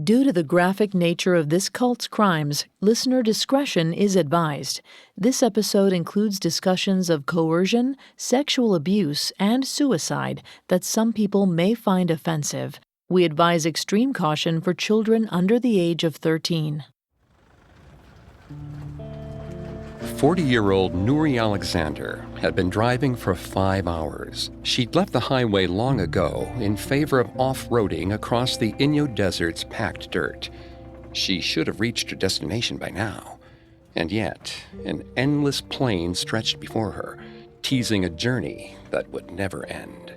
Due to the graphic nature of this cult's crimes, listener discretion is advised. This episode includes discussions of coercion, sexual abuse, and suicide that some people may find offensive. We advise extreme caution for children under the age of 13. 40-year-old Nuri Alexander had been driving for 5 hours. She'd left the highway long ago in favor of off-roading across the Inyo Desert's packed dirt. She should have reached her destination by now. And yet, an endless plain stretched before her, teasing a journey that would never end.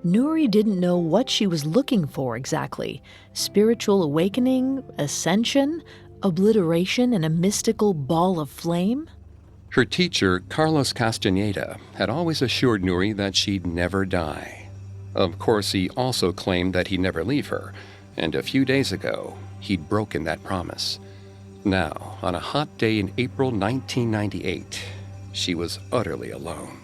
Nuri didn't know what she was looking for exactly. Spiritual awakening, ascension, obliteration in a mystical ball of flame? Her teacher, Carlos Castaneda, had always assured Nuri that she'd never die. Of course, he also claimed that he'd never leave her, and a few days ago, he'd broken that promise. Now, on a hot day in April 1998, she was utterly alone.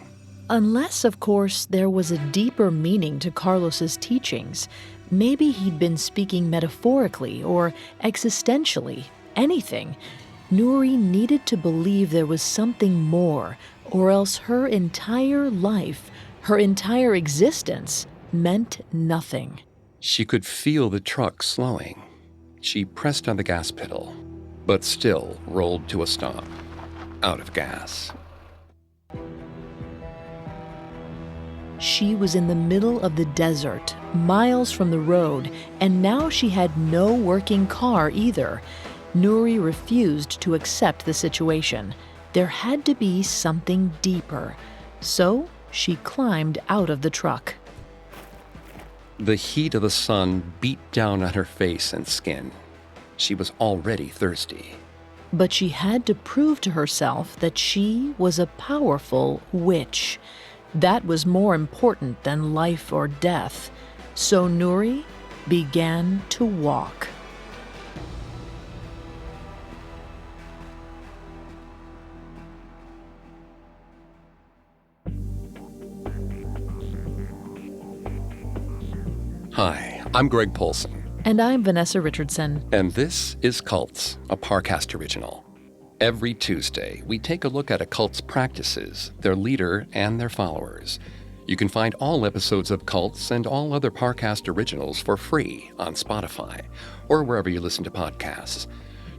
Unless, of course, there was a deeper meaning to Carlos's teachings. Maybe he'd been speaking metaphorically or existentially, anything. Nuri needed to believe there was something more, or else her entire life, her entire existence, meant nothing. She could feel the truck slowing. She pressed on the gas pedal, but still rolled to a stop, out of gas. She was in the middle of the desert, miles from the road, and now she had no working car either. Nuri refused to accept the situation. There had to be something deeper. So she climbed out of the truck. The heat of the sun beat down on her face and skin. She was already thirsty. But she had to prove to herself that she was a powerful witch. That was more important than life or death. So Nuri began to walk. Hi, I'm Greg Polson. And I'm Vanessa Richardson. And this is Cults, a Parcast original. Every Tuesday, we take a look at a cult's practices, their leader, and their followers. You can find all episodes of Cults and all other Parcast originals for free on Spotify or wherever you listen to podcasts.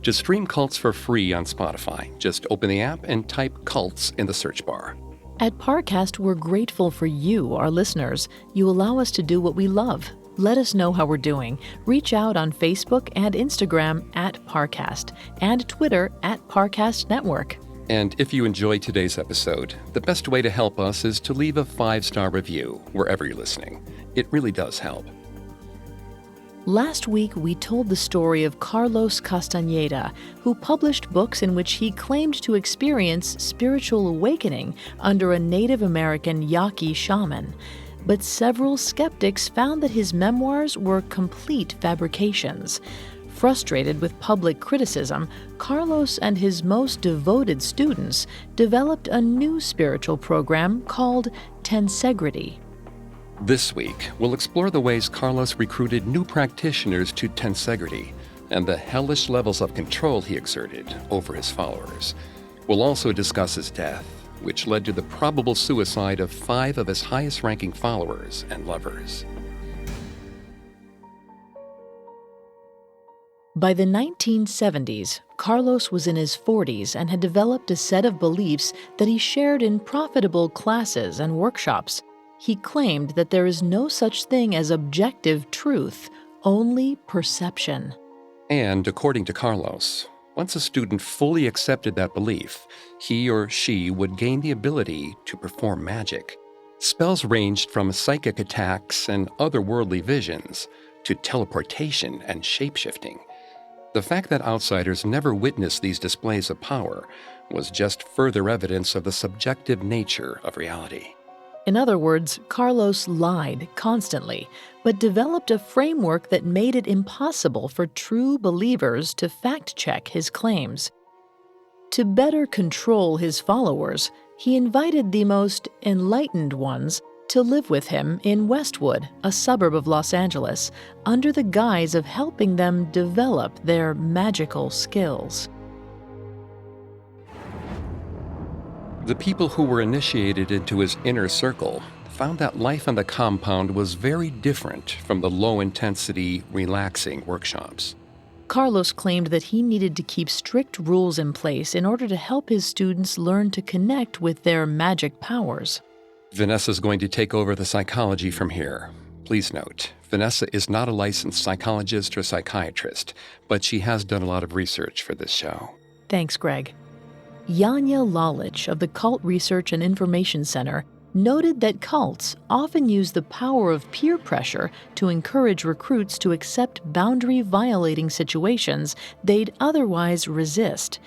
To stream Cults for free on Spotify, just open the app and type Cults in the search bar. At Parcast, we're grateful for you, our listeners. You allow us to do what we love. Let us know how we're doing. Reach out on Facebook and Instagram at Parcast and Twitter at Parcast Network. And if you enjoyed today's episode, the best way to help us is to leave a 5-star review wherever you're listening. It really does help. Last week, we told the story of Carlos Castaneda, who published books in which he claimed to experience spiritual awakening under a Native American Yaqui shaman. But several skeptics found that his memoirs were complete fabrications. Frustrated with public criticism, Carlos and his most devoted students developed a new spiritual program called Tensegrity. This week, we'll explore the ways Carlos recruited new practitioners to Tensegrity and the hellish levels of control he exerted over his followers. We'll also discuss his death, which led to the probable suicide of 5 of his highest-ranking followers and lovers. By the 1970s, Carlos was in his 40s and had developed a set of beliefs that he shared in profitable classes and workshops. He claimed that there is no such thing as objective truth, only perception. And according to Carlos, once a student fully accepted that belief, he or she would gain the ability to perform magic. Spells ranged from psychic attacks and otherworldly visions to teleportation and shape-shifting. The fact that outsiders never witnessed these displays of power was just further evidence of the subjective nature of reality. In other words, Carlos lied constantly, but developed a framework that made it impossible for true believers to fact-check his claims. To better control his followers, he invited the most enlightened ones to live with him in Westwood, a suburb of Los Angeles, under the guise of helping them develop their magical skills. The people who were initiated into his inner circle found that life on the compound was very different from the low-intensity, relaxing workshops. Carlos claimed that he needed to keep strict rules in place in order to help his students learn to connect with their magic powers. Vanessa's going to take over the psychology from here. Please note, Vanessa is not a licensed psychologist or psychiatrist, but she has done a lot of research for this show. Thanks, Greg. Janja Lalich of the Cult Research and Information Center noted that cults often use the power of peer pressure to encourage recruits to accept boundary-violating situations they'd otherwise resist.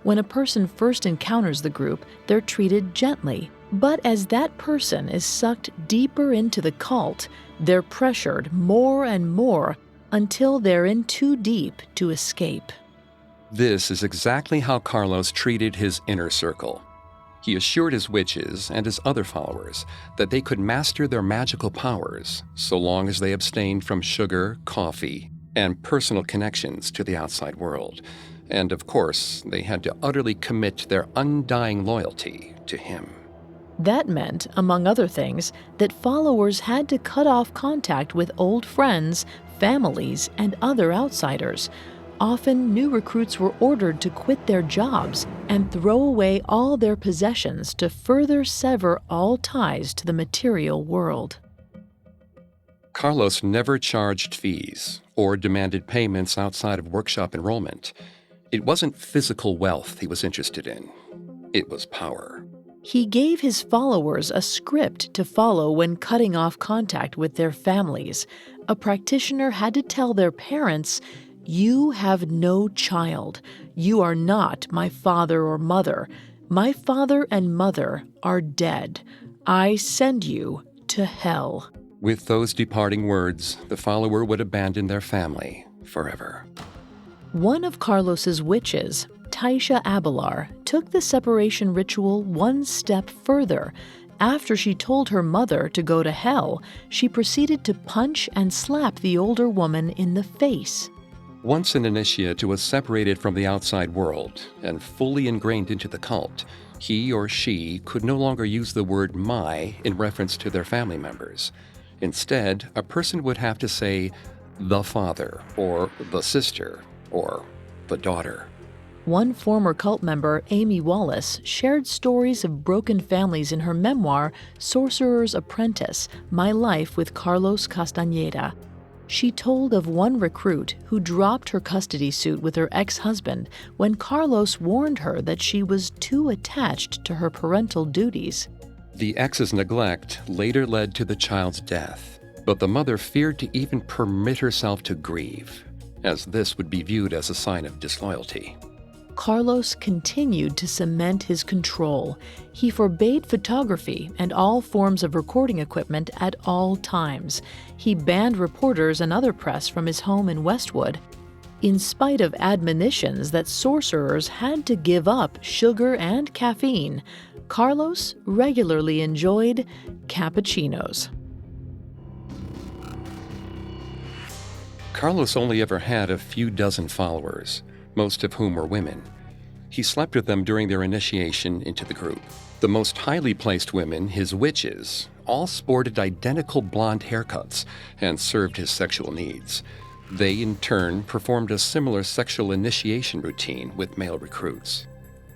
When a person first encounters the group, they're treated gently. But as that person is sucked deeper into the cult, they're pressured more and more until they're in too deep to escape. This is exactly how Carlos treated his inner circle. He assured his witches and his other followers that they could master their magical powers so long as they abstained from sugar, coffee, and personal connections to the outside world. And of course, they had to utterly commit their undying loyalty to him. That meant, among other things, that followers had to cut off contact with old friends, families, and other outsiders. Often, new recruits were ordered to quit their jobs and throw away all their possessions to further sever all ties to the material world. Carlos never charged fees or demanded payments outside of workshop enrollment. It wasn't physical wealth he was interested in. It was power. He gave his followers a script to follow when cutting off contact with their families. A practitioner had to tell their parents, "You have no child. You are not my father or mother. My father and mother are dead. I send you to hell." With those departing words, the follower would abandon their family forever. One of Carlos's witches, Taisha Abelar, took the separation ritual one step further. After she told her mother to go to hell, she proceeded to punch and slap the older woman in the face. Once an initiate who was separated from the outside world and fully ingrained into the cult, he or she could no longer use the word "my" in reference to their family members. Instead, a person would have to say the father, or the sister, or the daughter. One former cult member, Amy Wallace, shared stories of broken families in her memoir, Sorcerer's Apprentice: My Life with Carlos Castaneda. She told of one recruit who dropped her custody suit with her ex-husband when Carlos warned her that she was too attached to her parental duties. The ex's neglect later led to the child's death, but the mother feared to even permit herself to grieve, as this would be viewed as a sign of disloyalty. Carlos continued to cement his control. He forbade photography and all forms of recording equipment at all times. He banned reporters and other press from his home in Westwood. In spite of admonitions that sorcerers had to give up sugar and caffeine, Carlos regularly enjoyed cappuccinos. Carlos only ever had a few dozen followers, most of whom were women. He slept with them during their initiation into the group. The most highly placed women, his witches, all sported identical blonde haircuts and served his sexual needs. They, in turn, performed a similar sexual initiation routine with male recruits.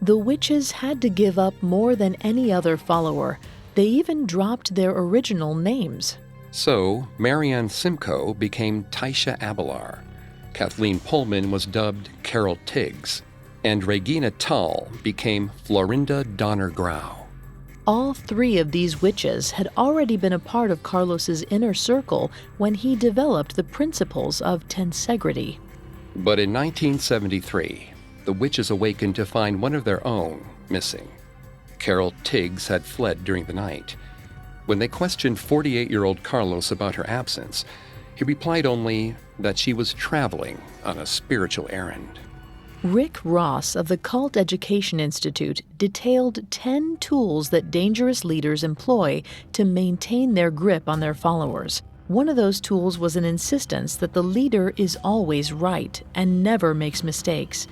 The witches had to give up more than any other follower. They even dropped their original names. So, Marianne Simcoe became Taisha Abelar. Kathleen Pullman was dubbed Carol Tiggs, and Regina Tull became Florinda Donner Grau. All three of these witches had already been a part of Carlos's inner circle when he developed the principles of Tensegrity. But in 1973, the witches awakened to find one of their own missing. Carol Tiggs had fled during the night. When they questioned 48-year-old Carlos about her absence, he replied only that she was traveling on a spiritual errand. Rick Ross of the Cult Education Institute detailed 10 tools that dangerous leaders employ to maintain their grip on their followers. One of those tools was an insistence that the leader is always right and never makes mistakes.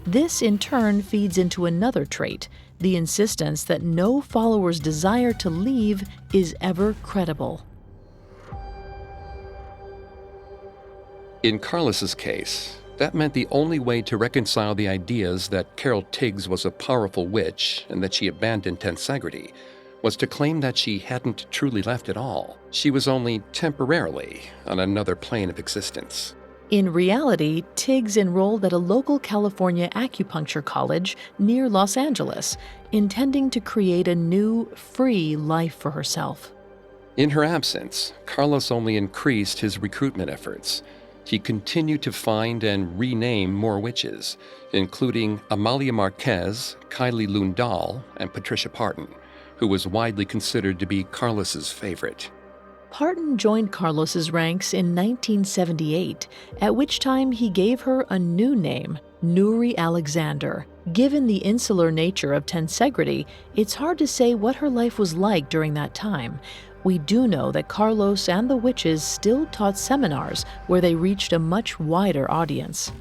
This, in turn, feeds into another trait, the insistence that no follower's desire to leave is ever credible. In Carlos's case, that meant the only way to reconcile the ideas that Carol Tiggs was a powerful witch and that she abandoned Tensegrity was to claim that she hadn't truly left at all. She was only temporarily on another plane of existence. In reality, Tiggs enrolled at a local California acupuncture college near Los Angeles, intending to create a new, free life for herself. In her absence, Carlos only increased his recruitment efforts. He continued to find and rename more witches, including Amalia Marquez, Kylie Lundahl, and Patricia Parton, who was widely considered to be Carlos's favorite. Parton joined Carlos's ranks in 1978, at which time he gave her a new name, Nuri Alexander. Given the insular nature of Tensegrity, it's hard to say what her life was like during that time. We do know that Carlos and the witches still taught seminars where they reached a much wider audience.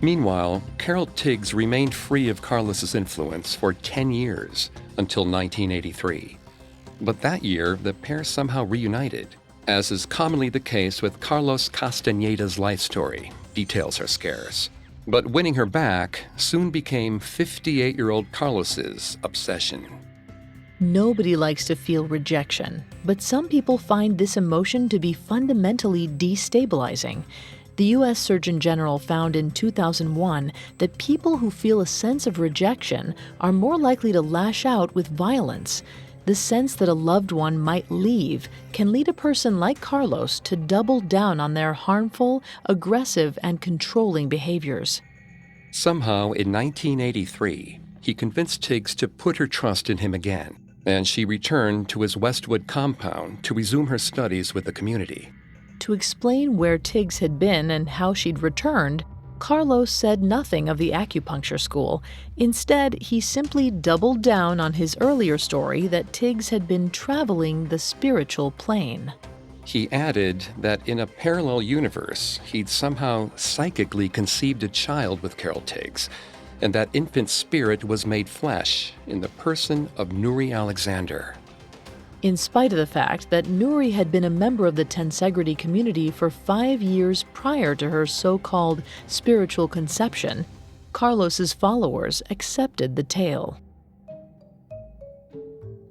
Meanwhile, Carol Tiggs remained free of Carlos's influence for 10 years, until 1983. But that year, the pair somehow reunited. As is commonly the case with Carlos Castaneda's life story, details are scarce. But winning her back soon became 58-year-old Carlos's obsession. Nobody likes to feel rejection, but some people find this emotion to be fundamentally destabilizing. The U.S. Surgeon General found in 2001 that people who feel a sense of rejection are more likely to lash out with violence. The sense that a loved one might leave can lead a person like Carlos to double down on their harmful, aggressive, and controlling behaviors. Somehow, in 1983, he convinced Tiggs to put her trust in him again, and she returned to his Westwood compound to resume her studies with the community. To explain where Tiggs had been and how she'd returned, Carlos said nothing of the acupuncture school. Instead, he simply doubled down on his earlier story that Tiggs had been traveling the spiritual plane. He added that in a parallel universe, he'd somehow psychically conceived a child with Carol Tiggs, and that infant spirit was made flesh in the person of Nuri Alexander. In spite of the fact that Nuri had been a member of the Tensegrity community for 5 years prior to her so-called spiritual conception, Carlos's followers accepted the tale.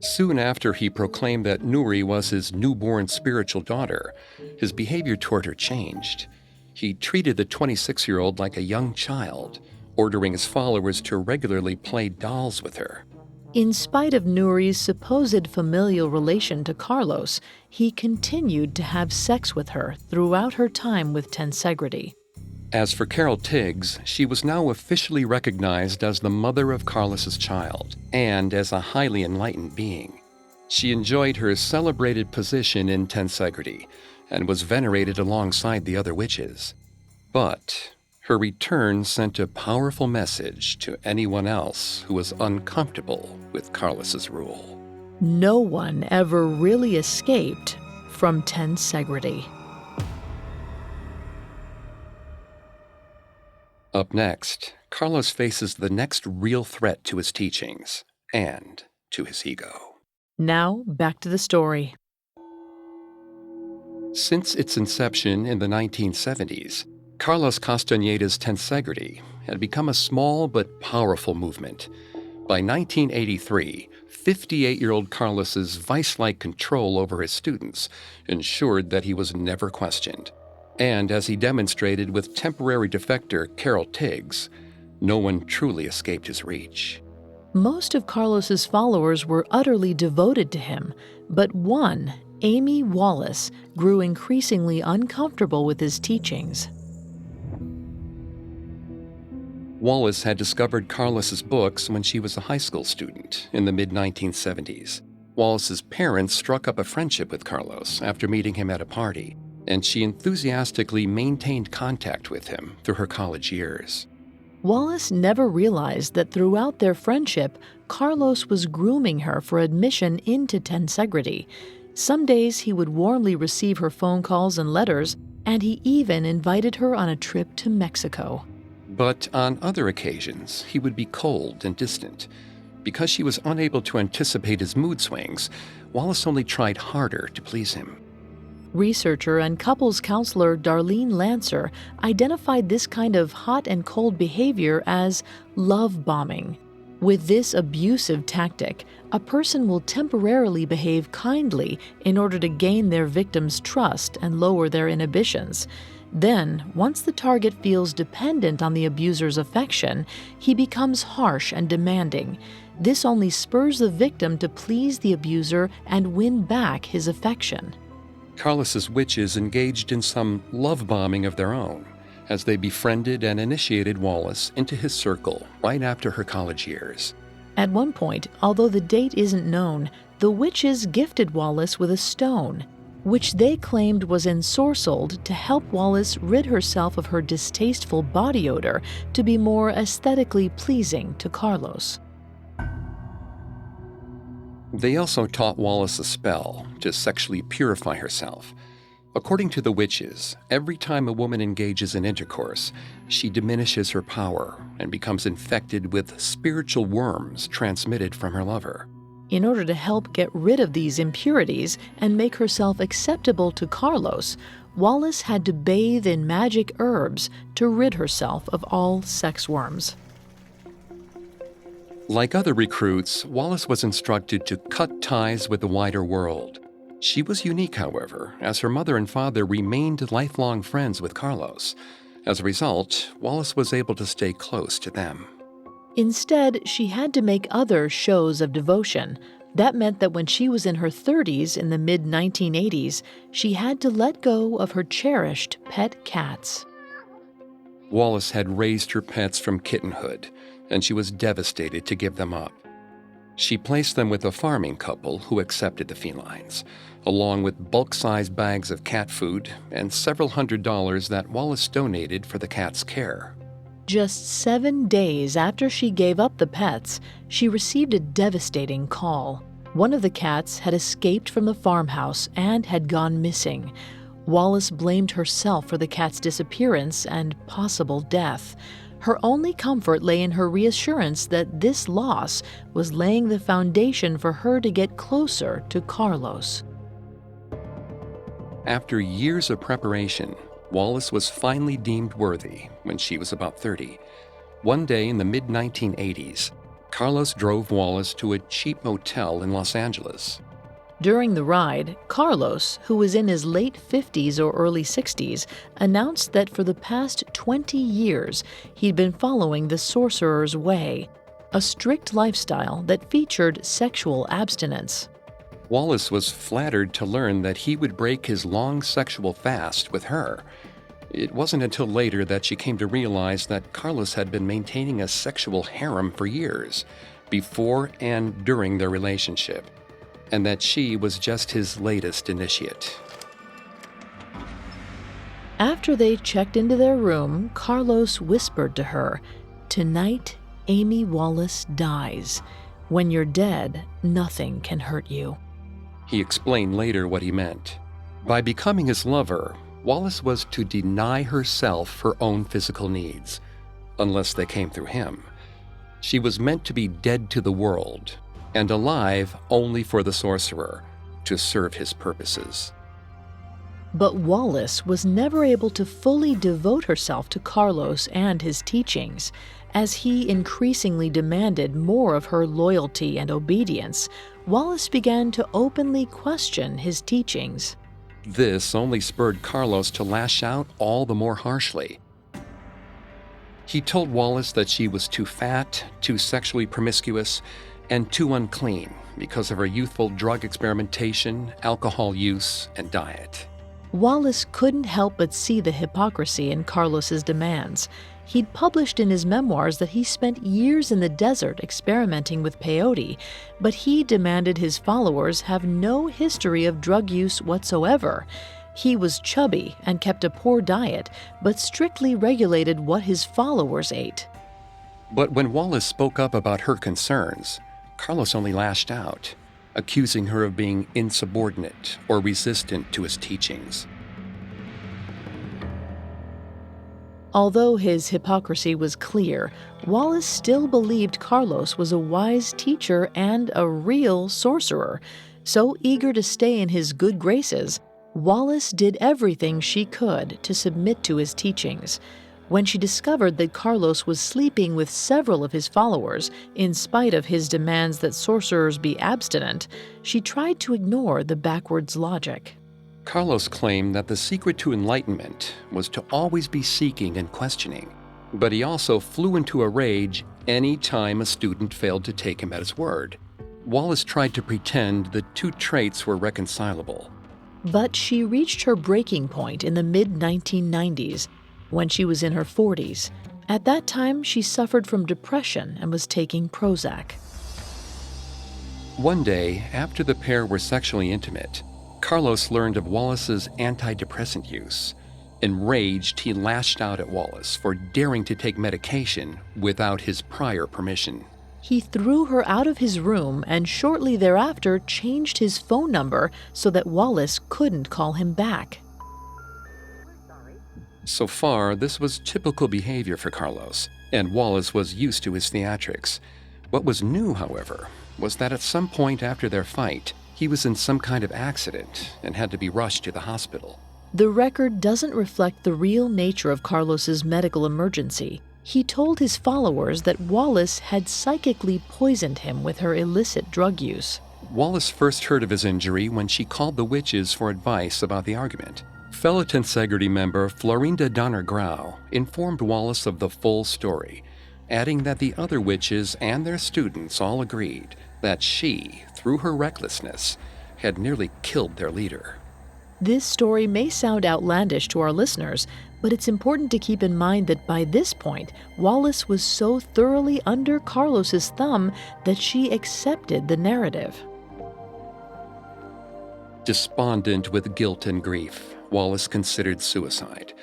Soon after he proclaimed that Nuri was his newborn spiritual daughter, his behavior toward her changed. He treated the 26-year-old like a young child, ordering his followers to regularly play dolls with her. In spite of Nuri's supposed familial relation to Carlos, he continued to have sex with her throughout her time with Tensegrity. As for Carol Tiggs, she was now officially recognized as the mother of Carlos's child and as a highly enlightened being. She enjoyed her celebrated position in Tensegrity and was venerated alongside the other witches. But her return sent a powerful message to anyone else who was uncomfortable with Carlos's rule. No one ever really escaped from Tensegrity. Up next, Carlos faces the next real threat to his teachings and to his ego. Now, back to the story. Since its inception in the 1970s, Carlos Castaneda's Tensegrity had become a small but powerful movement. By 1983, 58-year-old Carlos's vice-like control over his students ensured that he was never questioned. And as he demonstrated with temporary defector Carol Tiggs, no one truly escaped his reach. Most of Carlos's followers were utterly devoted to him, but one, Amy Wallace, grew increasingly uncomfortable with his teachings. Wallace had discovered Carlos's books when she was a high school student in the mid-1970s. Wallace's parents struck up a friendship with Carlos after meeting him at a party. and she enthusiastically maintained contact with him through her college years. Wallace never realized that throughout their friendship, Carlos was grooming her for admission into Tensegrity. Some days he would warmly receive her phone calls and letters, and he even invited her on a trip to Mexico. But on other occasions, he would be cold and distant. Because she was unable to anticipate his mood swings, Wallace only tried harder to please him. Researcher and couples counselor Darlene Lancer identified this kind of hot and cold behavior as love bombing. With this abusive tactic, a person will temporarily behave kindly in order to gain their victim's trust and lower their inhibitions. Then, once the target feels dependent on the abuser's affection, he becomes harsh and demanding. This only spurs the victim to please the abuser and win back his affection. Carlos's witches engaged in some love bombing of their own, as they befriended and initiated Wallace into his circle right after her college years. At one point, although the date isn't known, the witches gifted Wallace with a stone, which they claimed was ensorcelled to help Wallace rid herself of her distasteful body odor to be more aesthetically pleasing to Carlos. They also taught Wallace a spell to sexually purify herself. According to the witches, every time a woman engages in intercourse, she diminishes her power and becomes infected with spiritual worms transmitted from her lover. In order to help get rid of these impurities and make herself acceptable to Carlos, Wallace had to bathe in magic herbs to rid herself of all sex worms. Like other recruits, Wallace was instructed to cut ties with the wider world. She was unique, however, as her mother and father remained lifelong friends with Carlos. As a result, Wallace was able to stay close to them. Instead, she had to make other shows of devotion. That meant that when she was in her 30s in the mid-1980s, she had to let go of her cherished pet cats. Wallace had raised her pets from kittenhood, and she was devastated to give them up. She placed them with a farming couple who accepted the felines, along with bulk-sized bags of cat food and several $100s that Wallace donated for the cat's care. Just 7 days after she gave up the pets, she received a devastating call. One of the cats had escaped from the farmhouse and had gone missing. Wallace blamed herself for the cat's disappearance and possible death. Her only comfort lay in her reassurance that this loss was laying the foundation for her to get closer to Carlos. After years of preparation, Wallace was finally deemed worthy when she was about 30. One day in the mid-1980s, Carlos drove Wallace to a cheap motel in Los Angeles. During the ride, Carlos, who was in his late 50s or early 60s, announced that for the past 20 years he'd been following the sorcerer's way, a strict lifestyle that featured sexual abstinence. Wallace was flattered to learn that he would break his long sexual fast with her. It wasn't until later that she came to realize that Carlos had been maintaining a sexual harem for years, before and during their relationship, and that she was just his latest initiate. After they checked into their room, Carlos whispered to her, "Tonight, Amy Wallace dies. When you're dead, nothing can hurt you." He explained later what he meant. By becoming his lover, Wallace was to deny herself her own physical needs, unless they came through him. She was meant to be dead to the world, and alive only for the sorcerer, to serve his purposes. But Wallace was never able to fully devote herself to Carlos and his teachings. As he increasingly demanded more of her loyalty and obedience, Wallace began to openly question his teachings. This only spurred Carlos to lash out all the more harshly. He told Wallace that she was too fat, too sexually promiscuous, and too unclean because of her youthful drug experimentation, alcohol use, and diet. Wallace couldn't help but see the hypocrisy in Carlos's demands. He'd published in his memoirs that he spent years in the desert experimenting with peyote, but he demanded his followers have no history of drug use whatsoever. He was chubby and kept a poor diet, but strictly regulated what his followers ate. But when Wallace spoke up about her concerns, Carlos only lashed out, accusing her of being insubordinate or resistant to his teachings. Although his hypocrisy was clear, Wallace still believed Carlos was a wise teacher and a real sorcerer. So eager to stay in his good graces, Wallace did everything she could to submit to his teachings. When she discovered that Carlos was sleeping with several of his followers, in spite of his demands that sorcerers be abstinent, she tried to ignore the backwards logic. Carlos claimed that the secret to enlightenment was to always be seeking and questioning, but he also flew into a rage any time a student failed to take him at his word. Wallace tried to pretend the two traits were reconcilable. But she reached her breaking point in the mid-1990s, when she was in her 40s. At that time, she suffered from depression and was taking Prozac. One day, after the pair were sexually intimate, Carlos learned of Wallace's antidepressant use. Enraged, he lashed out at Wallace for daring to take medication without his prior permission. He threw her out of his room and shortly thereafter changed his phone number so that Wallace couldn't call him back. So far, this was typical behavior for Carlos, and Wallace was used to his theatrics. What was new, however, was that at some point after their fight, he was in some kind of accident and had to be rushed to the hospital. The record doesn't reflect the real nature of Carlos's medical emergency. He told his followers that Wallace had psychically poisoned him with her illicit drug use. Wallace first heard of his injury when she called the witches for advice about the argument. Fellow Tensegrity member Florinda Donner-Grau informed Wallace of the full story, adding that the other witches and their students all agreed that she, through her recklessness, had nearly killed their leader. This story may sound outlandish to our listeners, but it's important to keep in mind that by this point, Wallace was so thoroughly under Carlos's thumb that she accepted the narrative. Despondent with guilt and grief, Wallace considered suicide.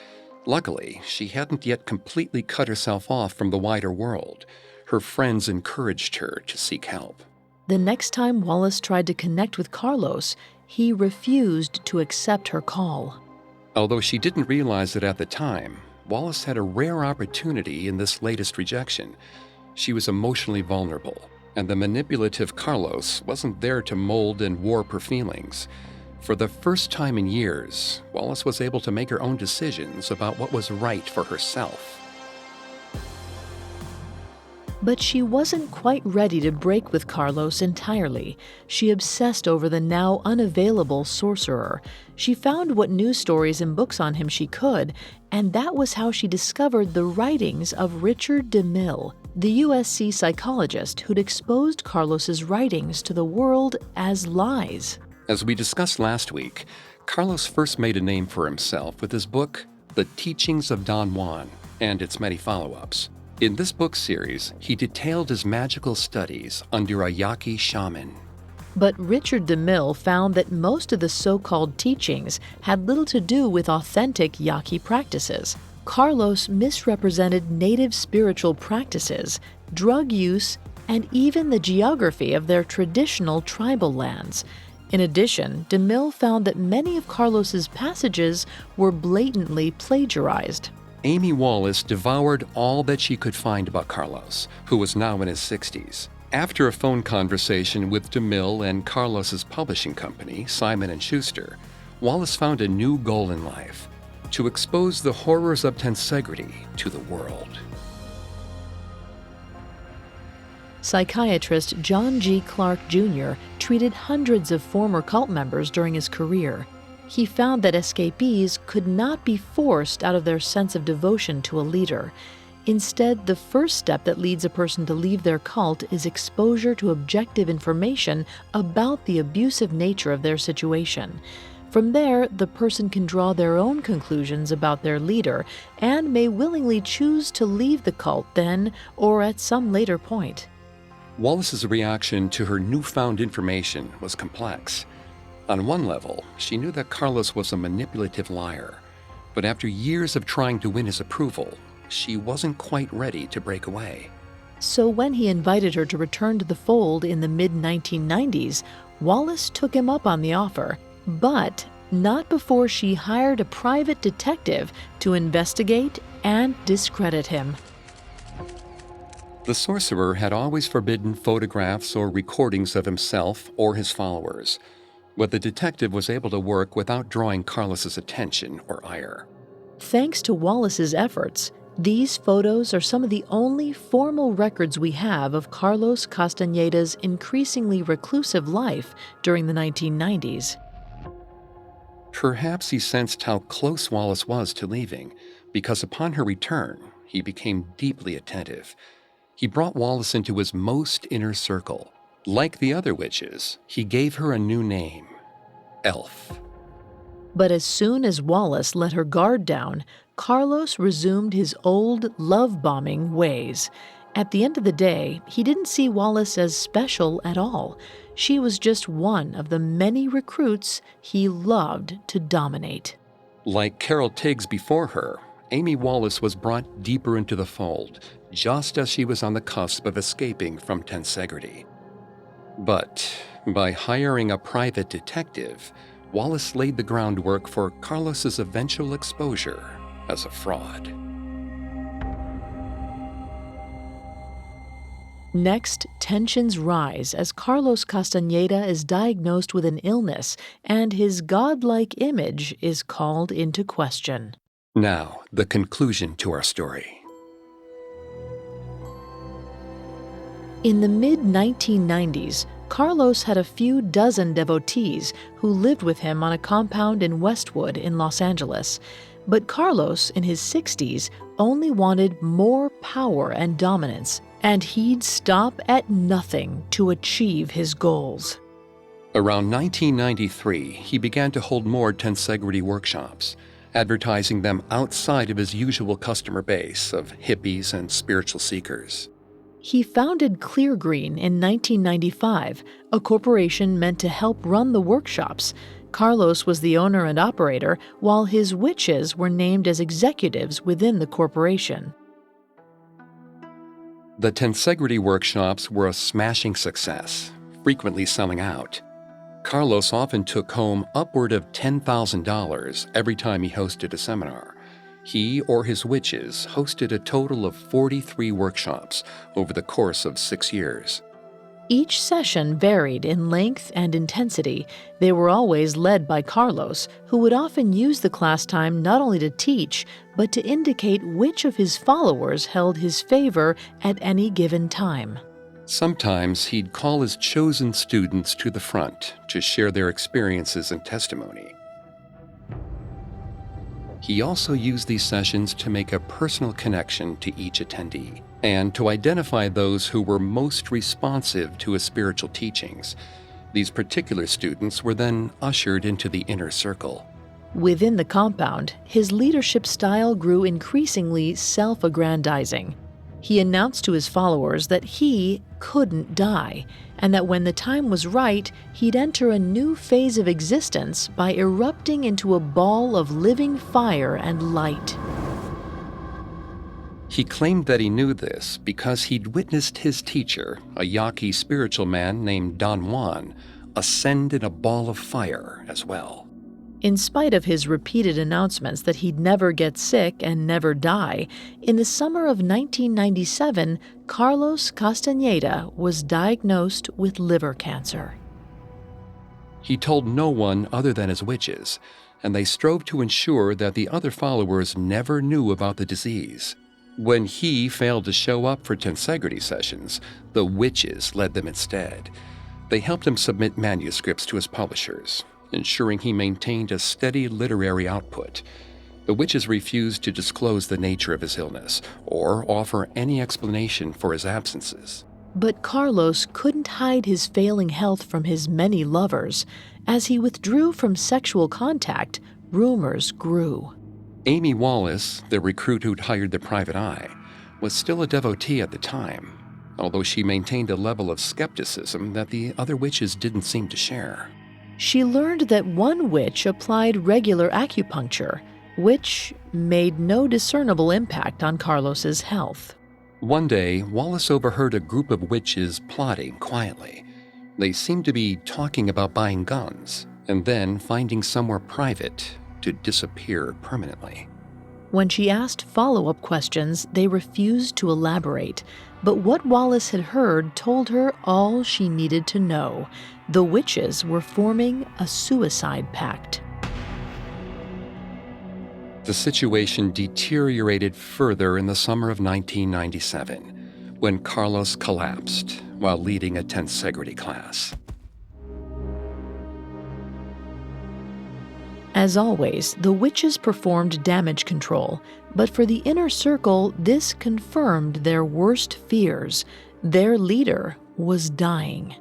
Luckily, she hadn't yet completely cut herself off from the wider world. Her friends encouraged her to seek help. The next time Wallace tried to connect with Carlos, he refused to accept her call. Although she didn't realize it at the time, Wallace had a rare opportunity in this latest rejection. She was emotionally vulnerable, and the manipulative Carlos wasn't there to mold and warp her feelings. For the first time in years, Wallace was able to make her own decisions about what was right for herself. But she wasn't quite ready to break with Carlos entirely. She obsessed over the now unavailable sorcerer. She found what news stories and books on him she could, and that was how she discovered the writings of Richard DeMille, the USC psychologist who'd exposed Carlos's writings to the world as lies. As we discussed last week, Carlos first made a name for himself with his book, The Teachings of Don Juan, and its many follow-ups. In this book series, he detailed his magical studies under a Yaqui shaman. But Richard DeMille found that most of the so-called teachings had little to do with authentic Yaqui practices. Carlos misrepresented native spiritual practices, drug use, and even the geography of their traditional tribal lands. In addition, DeMille found that many of Carlos's passages were blatantly plagiarized. Amy Wallace devoured all that she could find about Carlos, who was now in his 60s. After a phone conversation with DeMille and Carlos's publishing company, Simon & Schuster, Wallace found a new goal in life: to expose the horrors of Tensegrity to the world. Psychiatrist John G. Clark Jr. treated hundreds of former cult members during his career. He found that escapees could not be forced out of their sense of devotion to a leader. Instead, the first step that leads a person to leave their cult is exposure to objective information about the abusive nature of their situation. From there, the person can draw their own conclusions about their leader and may willingly choose to leave the cult then or at some later point. Wallace's reaction to her newfound information was complex. On one level, she knew that Carlos was a manipulative liar, but after years of trying to win his approval, she wasn't quite ready to break away. So when he invited her to return to the fold in the mid-1990s, Wallace took him up on the offer, but not before she hired a private detective to investigate and discredit him. The sorcerer had always forbidden photographs or recordings of himself or his followers, but the detective was able to work without drawing Carlos's attention or ire. Thanks to Wallace's efforts, these photos are some of the only formal records we have of Carlos Castaneda's increasingly reclusive life during the 1990s. Perhaps he sensed how close Wallace was to leaving, because upon her return, he became deeply attentive. He brought Wallace into his most inner circle. Like the other witches, he gave her a new name, Elf. But as soon as Wallace let her guard down, Carlos resumed his old love-bombing ways. At the end of the day, he didn't see Wallace as special at all. She was just one of the many recruits he loved to dominate. Like Carol Tiggs before her, Amy Wallace was brought deeper into the fold, just as she was on the cusp of escaping from Tensegrity. But by hiring a private detective, Wallace laid the groundwork for Carlos's eventual exposure as a fraud. Next, tensions rise as Carlos Castaneda is diagnosed with an illness and his godlike image is called into question. Now, the conclusion to our story. In the mid-1990s, Carlos had a few dozen devotees who lived with him on a compound in Westwood in Los Angeles. But Carlos, in his 60s, only wanted more power and dominance, and he'd stop at nothing to achieve his goals. Around 1993, he began to hold more Tensegrity workshops, advertising them outside of his usual customer base of hippies and spiritual seekers. He founded Clear Green in 1995, a corporation meant to help run the workshops. Carlos was the owner and operator, while his witches were named as executives within the corporation. The Tensegrity workshops were a smashing success, frequently selling out. Carlos often took home upward of $10,000 every time he hosted a seminar. He or his witches hosted a total of 43 workshops over the course of 6 years. Each session varied in length and intensity. They were always led by Carlos, who would often use the class time not only to teach, but to indicate which of his followers held his favor at any given time. Sometimes he'd call his chosen students to the front to share their experiences and testimony. He also used these sessions to make a personal connection to each attendee and to identify those who were most responsive to his spiritual teachings. These particular students were then ushered into the inner circle. Within the compound, his leadership style grew increasingly self-aggrandizing. He announced to his followers that he couldn't die, and that when the time was right, he'd enter a new phase of existence by erupting into a ball of living fire and light. He claimed that he knew this because he'd witnessed his teacher, a Yaqui spiritual man named Don Juan, ascend in a ball of fire as well. In spite of his repeated announcements that he'd never get sick and never die, in the summer of 1997, Carlos Castaneda was diagnosed with liver cancer. He told no one other than his witches, and they strove to ensure that the other followers never knew about the disease. When he failed to show up for Tensegrity sessions, the witches led them instead. They helped him submit manuscripts to his publishers, ensuring he maintained a steady literary output. The witches refused to disclose the nature of his illness or offer any explanation for his absences. But Carlos couldn't hide his failing health from his many lovers. As he withdrew from sexual contact, rumors grew. Amy Wallace, the recruit who'd hired the private eye, was still a devotee at the time, although she maintained a level of skepticism that the other witches didn't seem to share. She learned that one witch applied regular acupuncture, which made no discernible impact on Carlos's health. One day, Wallace overheard a group of witches plotting quietly. They seemed to be talking about buying guns and then finding somewhere private to disappear permanently. When she asked follow-up questions, they refused to elaborate. But what Wallace had heard told her all she needed to know. The witches were forming a suicide pact. The situation deteriorated further in the summer of 1997, when Carlos collapsed while leading a Tensegrity class. As always, the witches performed damage control, but for the inner circle, this confirmed their worst fears. Their leader was dying.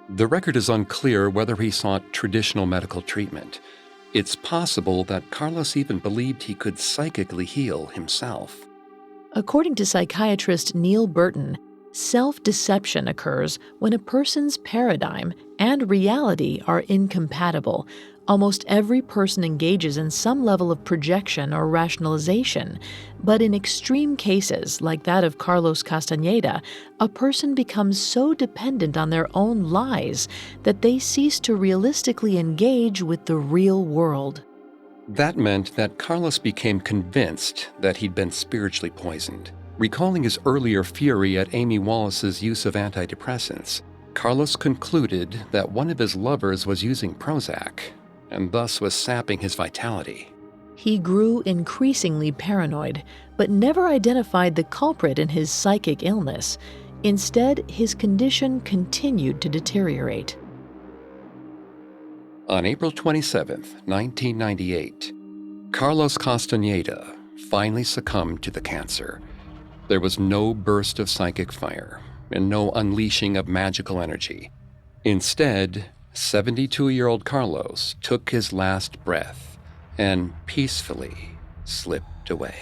The record is unclear whether he sought traditional medical treatment. It's possible that Carlos even believed he could psychically heal himself. According to psychiatrist Neil Burton, self-deception occurs when a person's paradigm and reality are incompatible. Almost every person engages in some level of projection or rationalization, but in extreme cases, like that of Carlos Castaneda, a person becomes so dependent on their own lies that they cease to realistically engage with the real world. That meant that Carlos became convinced that he'd been spiritually poisoned. Recalling his earlier fury at Amy Wallace's use of antidepressants, Carlos concluded that one of his lovers was using Prozac, and thus was sapping his vitality. He grew increasingly paranoid, but never identified the culprit in his psychic illness. Instead, his condition continued to deteriorate. On April 27, 1998, Carlos Castaneda finally succumbed to the cancer. There was no burst of psychic fire and no unleashing of magical energy. Instead, 72-year-old Carlos took his last breath and peacefully slipped away.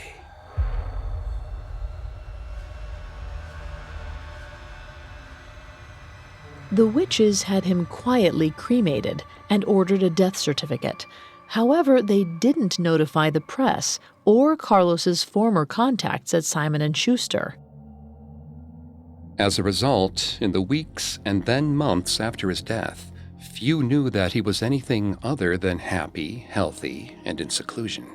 The witches had him quietly cremated and ordered a death certificate. However, they didn't notify the press or Carlos's former contacts at Simon & Schuster. As a result, in the weeks and then months after his death, few knew that he was anything other than happy, healthy, and in seclusion.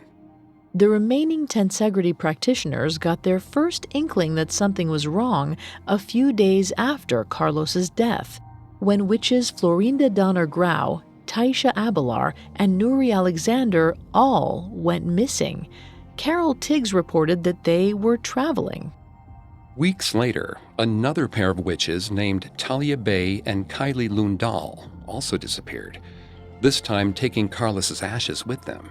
The remaining Tensegrity practitioners got their first inkling that something was wrong a few days after Carlos's death, when witches Florinda Donner Grau, Taisha Abelar, and Nuri Alexander all went missing. Carol Tiggs reported that they were traveling. Weeks later, another pair of witches named Talia Bay and Kylie Lundahl also disappeared, this time taking Carlos's ashes with them.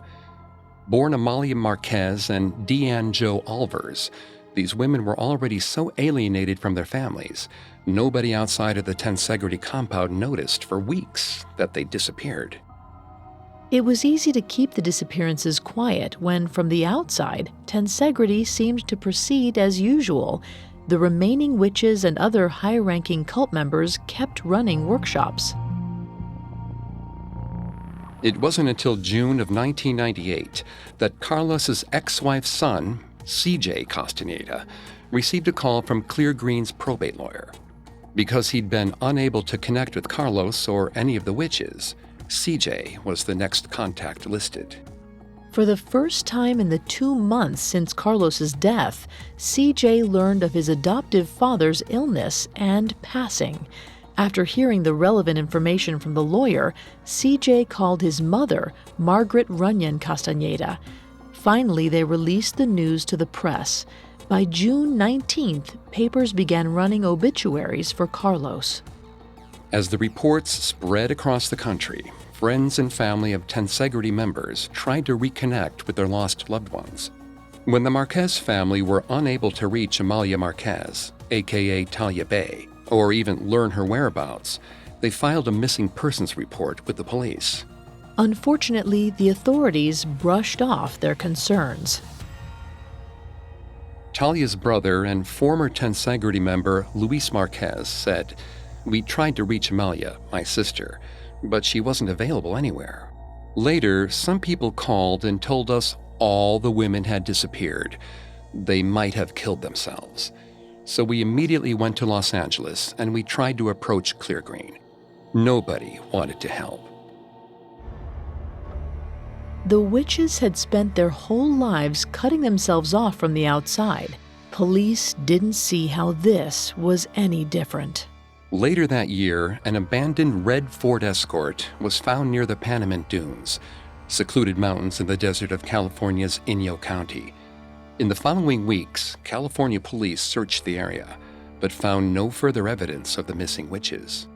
Born Amalia Marquez and Deanne Jo Alvers, these women were already so alienated from their families, nobody outside of the Tensegrity compound noticed for weeks that they disappeared. It was easy to keep the disappearances quiet when, from the outside, Tensegrity seemed to proceed as usual. The remaining witches and other high-ranking cult members kept running workshops. It wasn't until June of 1998 that Carlos's ex-wife's son, CJ Castaneda, received a call from Clear Green's probate lawyer. Because he'd been unable to connect with Carlos or any of the witches, CJ was the next contact listed. For the first time in the 2 months since Carlos's death, CJ learned of his adoptive father's illness and passing. After hearing the relevant information from the lawyer, CJ called his mother, Margaret Runyon Castaneda. Finally, they released the news to the press. By June 19th, papers began running obituaries for Carlos. As the reports spread across the country, friends and family of Tensegrity members tried to reconnect with their lost loved ones. When the Marquez family were unable to reach Amalia Marquez, aka Talia Bay, or even learn her whereabouts, they filed a missing persons report with the police. Unfortunately, the authorities brushed off their concerns. Talia's brother and former Tensegrity member Luis Marquez said, "We tried to reach Amalia, my sister, but she wasn't available anywhere. Later, some people called and told us all the women had disappeared. They might have killed themselves. So we immediately went to Los Angeles and we tried to approach Clear Green. Nobody wanted to help. The witches had spent their whole lives cutting themselves off from the outside. Police didn't see how this was any different. Later that year, an abandoned red Ford Escort was found near the Panamint Dunes, secluded mountains in the desert of California's Inyo County. In the following weeks, California police searched the area, but found no further evidence of the missing witches.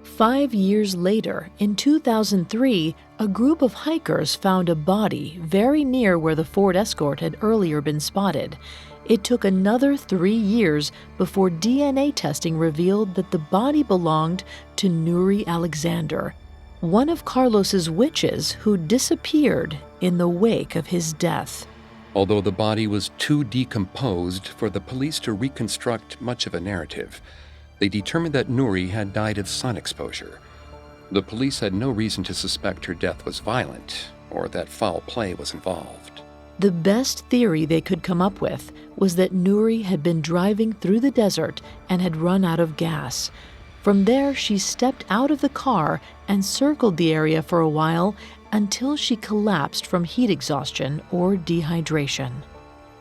5 years later, in 2003, a group of hikers found a body very near where the Ford Escort had earlier been spotted. It took another 3 years before DNA testing revealed that the body belonged to Nuri Alexander, one of Carlos's witches who disappeared in the wake of his death. Although the body was too decomposed for the police to reconstruct much of a narrative, they determined that Nuri had died of sun exposure. The police had no reason to suspect her death was violent or that foul play was involved. The best theory they could come up with was that Nuri had been driving through the desert and had run out of gas. From there, she stepped out of the car and circled the area for a while until she collapsed from heat exhaustion or dehydration.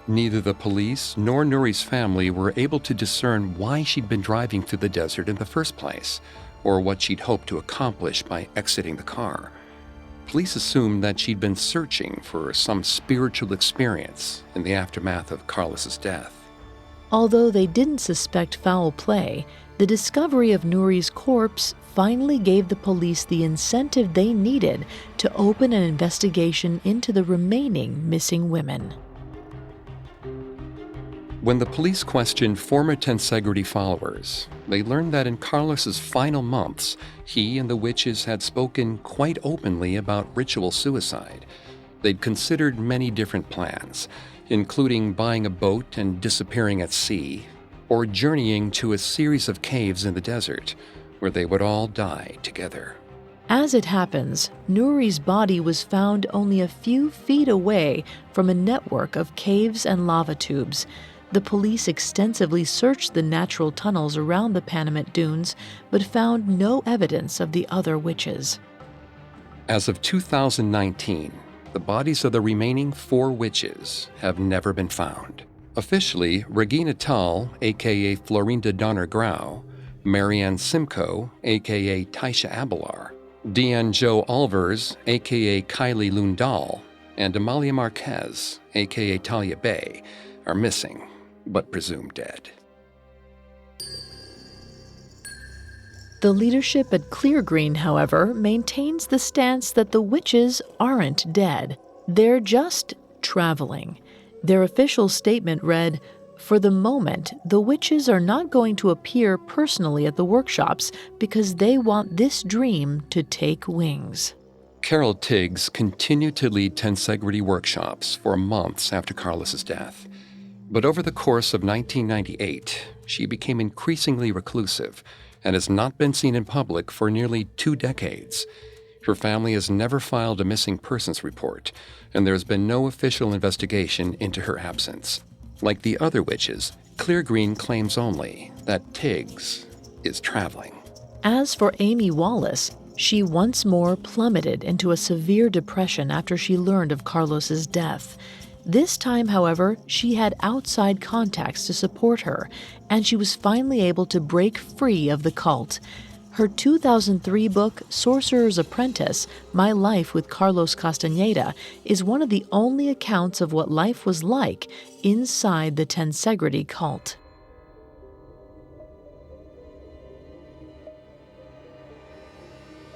Neither the police nor Nuri's family were able to discern why she'd been driving through the desert in the first place, or what she'd hoped to accomplish by exiting the car. Police assumed that she'd been searching for some spiritual experience in the aftermath of Carlos's death. Although they didn't suspect foul play, the discovery of Nuri's corpse finally gave the police the incentive they needed to open an investigation into the remaining missing women. When the police questioned former Tensegrity followers, they learned that in Carlos's final months, he and the witches had spoken quite openly about ritual suicide. They'd considered many different plans, including buying a boat and disappearing at sea, or journeying to a series of caves in the desert, where they would all die together. As it happens, Nuri's body was found only a few feet away from a network of caves and lava tubes. The police extensively searched the natural tunnels around the Panamint Dunes, but found no evidence of the other witches. As of 2019, the bodies of the remaining 4 witches have never been found. Officially, Regina Tull, a.k.a. Florinda Donner Grau, Marianne Simcoe, a.k.a. Taisha Abelar, Deanne Jo Alvers, a.k.a. Kylie Lundahl, and Amalia Marquez, a.k.a. Talia Bay, are missing, but presumed dead. The leadership at Clear Green, however, maintains the stance that the witches aren't dead. They're just traveling. Their official statement read, "For the moment, the witches are not going to appear personally at the workshops because they want this dream to take wings." Carol Tiggs continued to lead Tensegrity workshops for months after Carlos's death. But over the course of 1998, she became increasingly reclusive and has not been seen in public for nearly 2 decades. Her family has never filed a missing persons report, and there has been no official investigation into her absence. Like the other witches, Clear Green claims only that Tiggs is traveling. As for Amy Wallace, she once more plummeted into a severe depression after she learned of Carlos's death. This time, however, she had outside contacts to support her, and she was finally able to break free of the cult. Her 2003 book, Sorcerer's Apprentice: My Life with Carlos Castaneda, is one of the only accounts of what life was like inside the Tensegrity cult.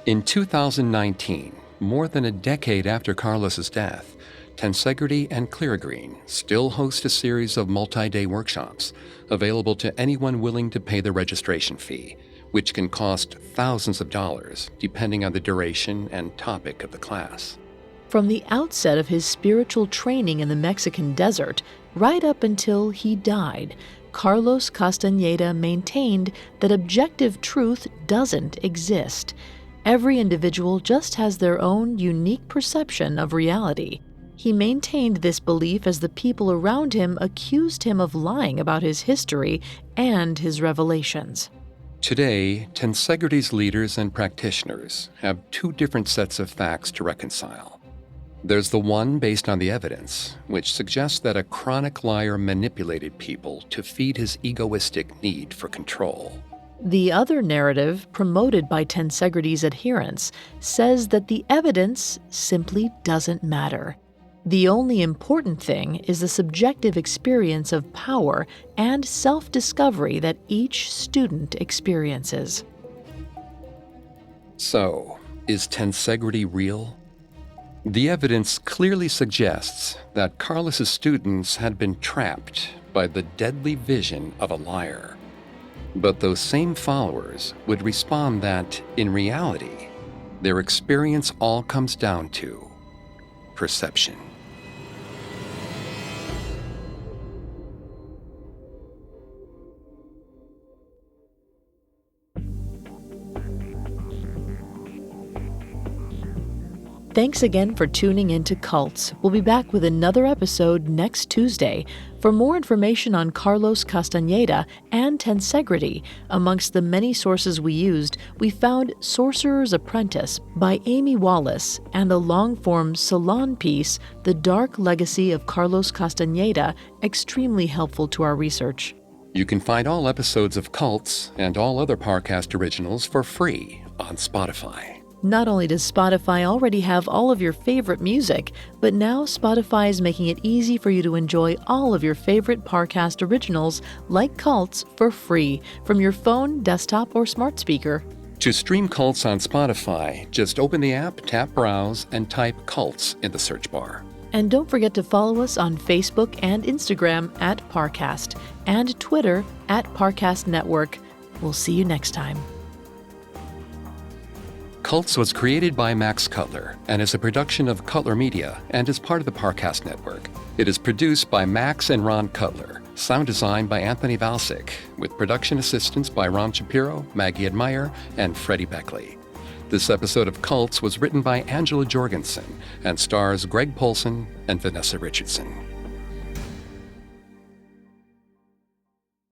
In 2019, more than a decade after Carlos's death, Tensegrity and Clear Green still host a series of multi-day workshops available to anyone willing to pay the registration fee, which can cost thousands of dollars depending on the duration and topic of the class. From the outset of his spiritual training in the Mexican desert, right up until he died, Carlos Castaneda maintained that objective truth doesn't exist. Every individual just has their own unique perception of reality. He maintained this belief as the people around him accused him of lying about his history and his revelations. Today, Tensegrity's leaders and practitioners have two different sets of facts to reconcile. There's the one based on the evidence, which suggests that a chronic liar manipulated people to feed his egoistic need for control. The other narrative, promoted by Tensegrity's adherents, says that the evidence simply doesn't matter. The only important thing is the subjective experience of power and self-discovery that each student experiences. So, is Tensegrity real? The evidence clearly suggests that Carlos's students had been trapped by the deadly vision of a liar. But those same followers would respond that, in reality, their experience all comes down to perception. Thanks again for tuning in to Cults. We'll be back with another episode next Tuesday. For more information on Carlos Castaneda and Tensegrity, amongst the many sources we used, we found Sorcerer's Apprentice by Amy Wallace and the long-form Salon piece, The Dark Legacy of Carlos Castaneda, extremely helpful to our research. You can find all episodes of Cults and all other Parcast originals for free on Spotify. Not only does Spotify already have all of your favorite music, but now Spotify is making it easy for you to enjoy all of your favorite Parcast originals, like Cults, for free from your phone, desktop, or smart speaker. To stream Cults on Spotify, just open the app, tap Browse, and type Cults in the search bar. And don't forget to follow us on Facebook and Instagram at Parcast, and Twitter at Parcast Network. We'll see you next time. Cults was created by Max Cutler and is a production of Cutler Media and is part of the Parcast Network. It is produced by Max and Ron Cutler, sound design by Anthony Valsic, with production assistance by Ron Shapiro, Maggie Admire, and Freddie Beckley. This episode of Cults was written by Angela Jorgensen and stars Greg Polson and Vanessa Richardson.